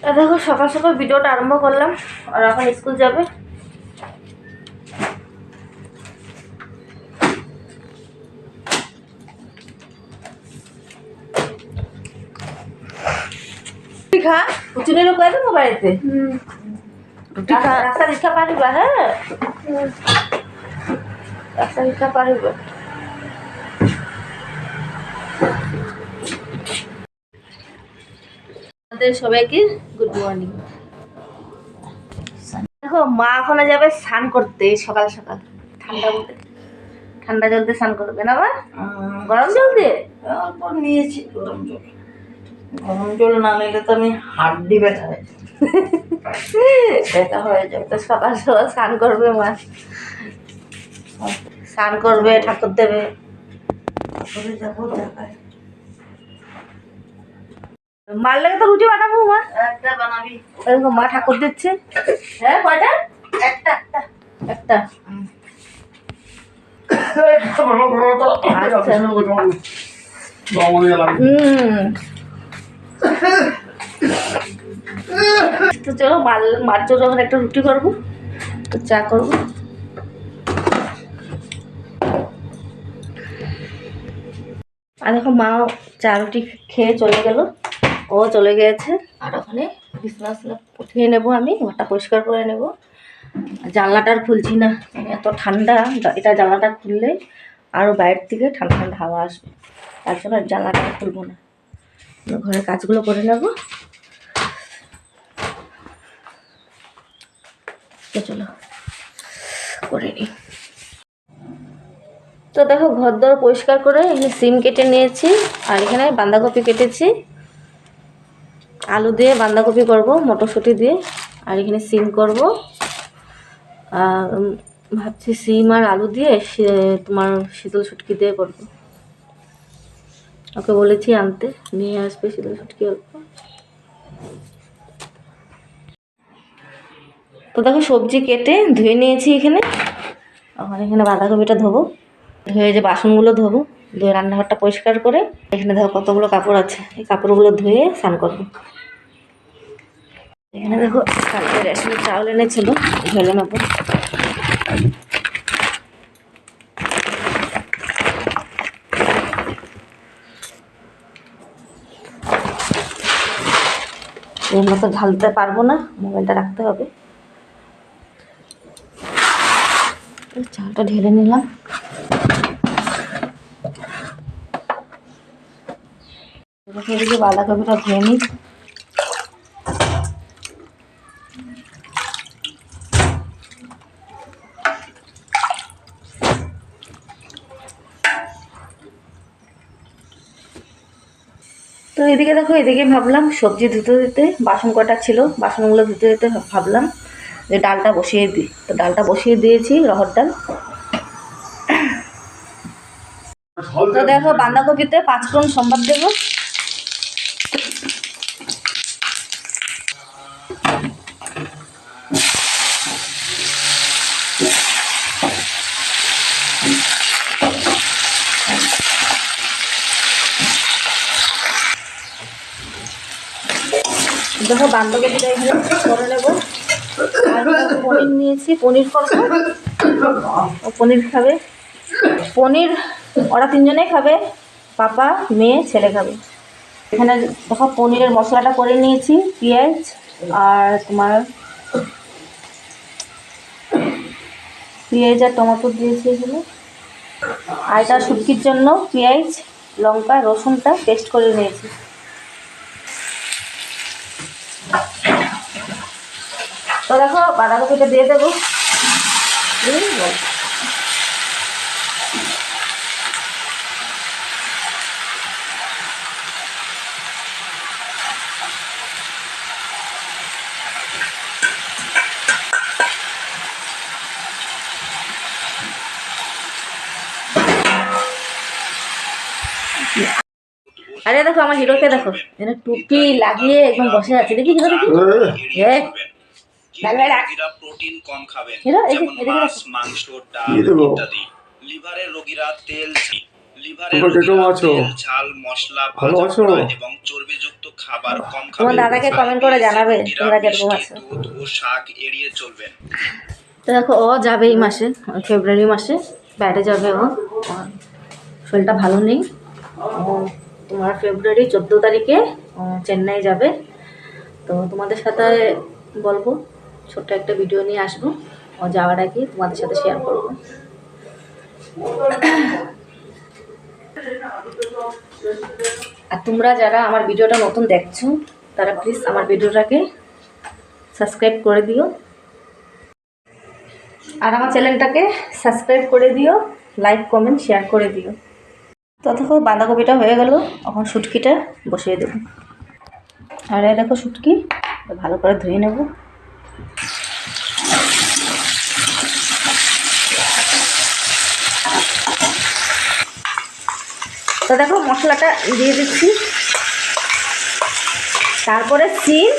দেখো সকাল সকাল ভিডিওটা আরম্ভ করলাম আর এখন স্কুল যাবে। খা উচিনে লোক আছে বাড়িতে রুটি খা রাস্তা রিক্সা পারিবা। হ্যাঁ রাস্তা রিক্সা পারিবা। সবাইকে গুড মর্নিং। দেখো মা ওখানে যাবে স্নান করতে সকাল সকাল, ঠান্ডা জলতে স্নান করবে না? গরম জল দিয়ে অল্প নিয়েছি গরম জল। গরম জল না নিলে তো আমি হাড্ডি ব্যথা হয়ে ব্যথা হয়ে যাবে। তো সকাল সকাল স্নান করবে মা, স্নান করবে, ঠাকুর দেবে। তারপরে যাবো ঢাকায়। মার লাগে তো রুটি বানাবো মা। একটা বানাবি? মা ঠাকুর দিচ্ছে। হ্যাঁ কয়টা? একটা একটা একটা। তো চলো মার জন্য এখন একটা রুটি করবো, তো চা করবো। আর দেখো মা চা রুটি খেয়ে চলে গেল, ও চলে গিয়েছে। আর ওখানে বিছনা উঠিয়ে নেবো, আমি ঘরটা পরিষ্কার করে নেবো। জানলাটা আর খুলছি না, এত ঠান্ডা। এটা জানলাটা খুললে আরও বাইরের থেকে ঠান্ডা ঠান্ডা হাওয়া আসবে, তার জন্য জানলাটা খুলবো না। ঘরের কাজগুলো করে নেবো। চলো করে নিই। তো দেখো ঘর দর পরিষ্কার করে এখানে সিম কেটে নিয়েছি, আর এখানে বাঁধাকপি কেটেছি। আলু দিয়ে বাঁধাকপি করব, মটরশুঁটি দিয়ে। আর এখানে সিম করব। ভাবছি সিম আর আলু দিয়ে তোমার শীতল শুটকি দিয়ে করব। ওকে বলেছি আনতে, নিয়ে আসবে শীতল শুটকি অল্প। তো দেখো সবজি কেটে ধুয়ে নিয়েছি এখানে। এখন এখানে বাঁধাকপিটা ধোবো, ধুয়ে যে বাসনগুলো ধোবো, ধুয়ে রান্নাঘরটা পরিষ্কার করে। এখানে দেখো কতগুলো কাপড় আছে, এই কাপড়গুলো ধুয়ে স্নান করবো। এখানে দেখো কালকে রেশনের চাউল এনেছিল, ঢেলে নেবো। এর মতো ঢালতে পারবো না, মোবাইলটা রাখতে হবে। চালটা ঢেলে নিলাম। এদিকে বাঁধাকপিটা ধুয়ে নিই। তো এদিকে দেখো, এদিকে ভাবলাম সবজি ধুতে ধুতে বাসন কটা ছিল, বাসনগুলো ধুতে ধুতে ভাবলাম যে ডালটা বসিয়ে দিই। তো ডালটা বসিয়ে দিয়েছি, রহর ডাল। তো দেখো বাঁধাকপিতে 5 ফোড়ন সম্বাদ দেবো। দেখো বাঁধাকপিটা এখানে করে নেবো। আর পনির নিয়েছি, পনির করবো। ও পনির খাবে। পনির ওরা 3 জনেই খাবে, পাপা, মেয়ে, ছেলে খাবে। এখানে দেখো পনিরের মশলাটা করে নিয়েছি, পেঁয়াজ আর তোমার পেঁয়াজ আর টমেটো দিয়েছি এখানে। আর এটা শুটকির জন্য পেঁয়াজ, লঙ্কা, রসুনটা পেস্ট করে নিয়েছি। তো দেখো বাঁধাকপিটা দিয়ে দেবো। আরে দেখো আমার হিরোকে দেখো, এখানে টুপি লাগিয়ে একদম বসে আছে। দেখি হিরো, দেখি প্রোটিন কম খাবেন, হিরো যেমন মাছ, মাংস, ডাল ইত্যাদি। লিভারের রোগীরা তেল, তোমরা কে কেমন আছো? ঝাল মশলা ভালো ভাজা আছো? পোড়া এবং চর্বিযুক্ত খাবার কম তোমার খাবেন। দাদাকে কমেন্ট করে জানাবে তোমরা নিরামিষ, কিরকম আছো। দুধ ও শাক এড়িয়ে চলবেন। তো দেখো ও যাবে এই মাসে, ফেব্রুয়ারি মাসে বাইরে যাবে ও। ওর শরীরটা ভালো নেই। ও তোমার ফেব্রুয়ারি 14 তারিখে ও চেন্নাই যাবে। তো তোমাদের সাথে বলবো, ছোট্ট একটা ভিডিও নিয়ে আসবো ও যাওয়ার আগে তোমাদের সাথে শেয়ার করবো। আর তোমরা যারা আমার ভিডিওটা নতুন দেখছো তারা প্লিজ আমার ভিডিওটাকে সাবস্ক্রাইব করে দিও, আর আমার চ্যানেলটাকে সাবস্ক্রাইব করে দিও, লাইক কমেন্ট শেয়ার করে দিও। তো দেখো বাঁধাকপিটা হয়ে গেল, এখন শুটকিটা বসিয়ে দেবো। আর এই দেখো শুটকি ভালো করে ধুয়ে নেব। তো দেখো মশলাটা দিয়ে দিচ্ছি, তারপরে সিম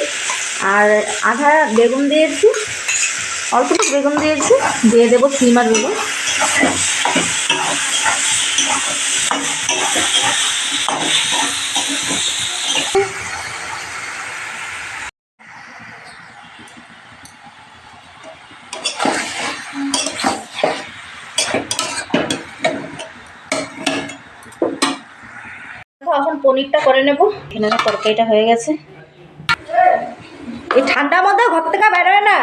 আর আধা বেগুন দিয়েছি, অল্প একটু বেগুন দিয়েছি, দিয়ে দেবো সিম আর বেগুন। এখন পনিরটা করে নেব। এখানে তরকারিটা হয়ে গেছে। এই ঠান্ডার মধ্যে ঘর থেকে বেরোয় না।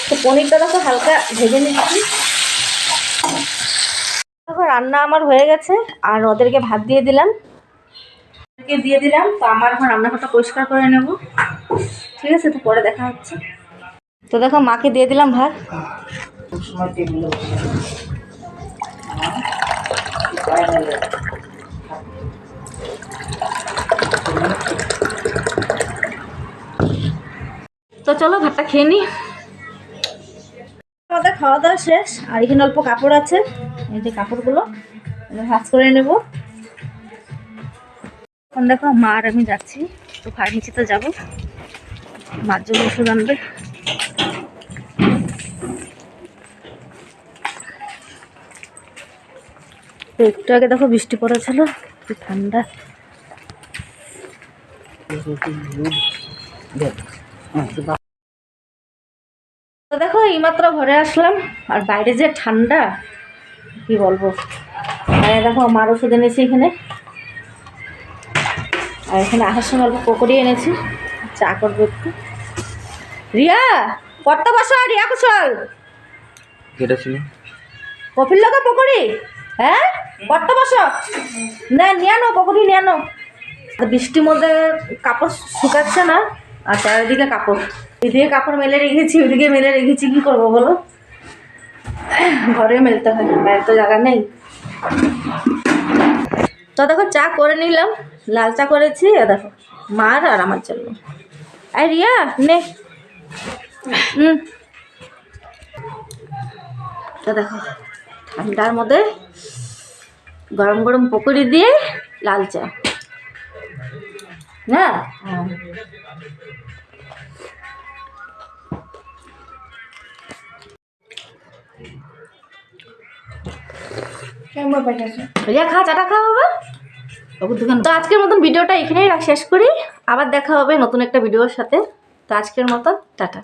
তো পনিরটা দেখো হালকা ভেজে নিচ্ছি। দেখো রান্না আমার হয়ে গেছে, আর ওদেরকে ভাত দিয়ে দিলাম। তো আমার এখন রান্নাঘরটা পরিষ্কার করে নেব। ঠিক আছে, তো পরে দেখা হচ্ছে। তো দেখো মাকে দিয়ে দিলাম ভাত। সময় টেবিলে বসে তো চলো ভাতটা খেয়ে নিই। আমাদের খাওয়া দাওয়া শেষ, আর এখানে অল্প কাপড় আছে, এই যে কাপড়গুলো ভাঁজ করে নেব। এখন দেখো মা আর আমি যাচ্ছি তো ফার্মেসিতে যাবো, মার জন্য ওষুধ আনবে। তো একটু আগে দেখো বৃষ্টি পড়েছিল, কি ঠান্ডা। তো দেখো এইমাত্র ঘরে আসলাম, আর বাইরে যে ঠান্ডা কি বলবো। আর দেখো মার ওষুধ এনেছি এখানে, আর এখানে আসার সময় অল্প পকোড়ি এনেছি, চা করবো একটু। রিয়া কত বসো, রিয়া কুশল যেটা ছিল কফির লগা পকোড়ি, হ্যাঁ কত বসো না, নিয়ে আনো পকোড়ি নিয়ে আনো। বৃষ্টির মধ্যে কাপড় শুকাচ্ছে না, আর চারিদিকে কাপড়, এদিকে কাপড় মেলে রেখেছি, ওইদিকে মেলে রেখেছি, কি করবো বলো, ঘরে মেলতে হয়, বাইরে তো জায়গা নেই। তো দেখো চা করে নিলাম, লাল চা করেছি, দেখো মার আর আমার জন্য। আর রিয়া নে। তো দেখো ঠান্ডার মধ্যে গরম গরম পকোড়ি দিয়ে লাল চা না। রিয়া খা, চাটা খাওয়া হবে। তো আজকের মতন ভিডিওটা এখানেই শেষ করি, আবার দেখা হবে নতুন একটা ভিডিওর সাথে। তো আজকের মতন টাটা।